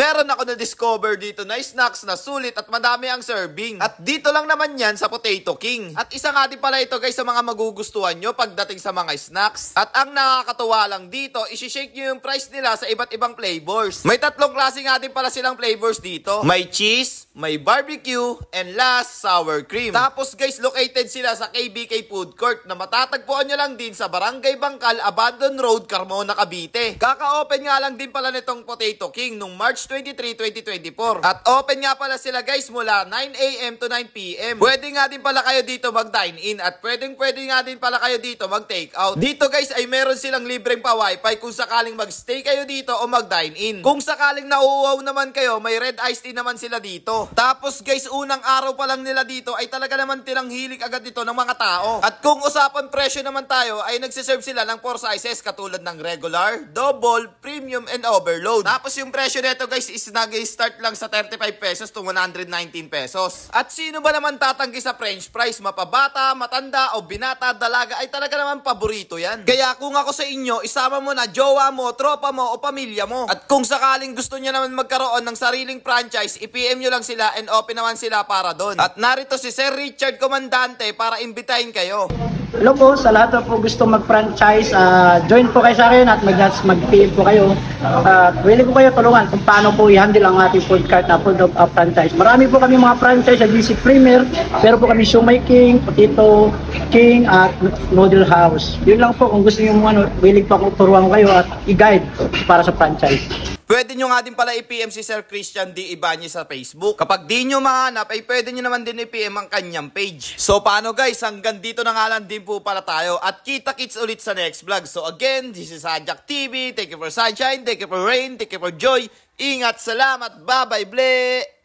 meron ako na-discover dito na snacks na sulit at madami ang serving. At dito lang naman yan sa Potato King. At isa nga din pala ito guys sa mga magugustuhan nyo pagdating sa mga snacks. At ang nakakatuwa lang dito, isi-shake nyo yung price nila sa iba't ibang flavors. May tatlong klase nga din pala silang flavors dito. May cheese, may barbecue, and last, sour cream. Tapos guys, located sila sa KBK Food Court na matatagpuan nyo lang din sa Barangay Bangkal, Abandon Road, Carmona, Cavite. Kaka-open nga lang din pala nitong Potato King nung March 23, 2024. At open nga pala sila guys mula 9 AM to 9 PM. Pwede nga din pala kayo dito mag-dine-in at pwede nga din pala kayo dito mag-take out. Dito guys ay meron silang libreng pa-wifi kung sakaling mag-stay kayo dito o mag-dine-in. Kung sakaling nauuwaw naman kayo, may red iced tea naman sila dito. Tapos guys, unang araw pa lang nila dito ay talaga naman tinanghilik agad dito ng mga tao. At kung usapan presyo naman tayo, ay nagsiserve sila ng 4 sizes katulad ng regular, double, premium, and overload. Tapos yung presyo nito guys is nag-start lang sa 35 pesos to 119 pesos. At sino ba naman tatanggi sa french fries? Mapabata, matanda, o binata, dalaga ay talaga naman paborito yan. Kaya kung ako sa inyo, isama mo na jowa mo, tropa mo, o pamilya mo. At kung sakaling gusto nyo naman magkaroon ng sariling franchise, i-PM nyo lang sila and open naman sila para doon. At narito si Sir Richard Comandante para imbitahin kayo. Hello po sa lahat na po gusto mag-franchise, join po kayo sa akin at mag-PM po kayo. Willing po kayo tulungan kung paano po i-handle ang ating food cart na food of franchise. Marami po kami mga franchise sa GC Premier, pero po kami Shumai King, Potato King at Noodle House. Yun lang po kung gusto nyo willing po akong turuan kayo at i-guide para sa franchise. Pwede nyo nga din pala i-PM si Sir Christian D. Ibanez sa Facebook. Kapag di nyo mahanap, ay pwede nyo naman din i-PM ang kanyang page. So paano guys, hanggang dito na nga lang din po para tayo. At kita-kits ulit sa next vlog. So again, this is Hadjak TV. Thank you for sunshine, thank you for rain, thank you for joy. Ingat, salamat, bye-bye, ble!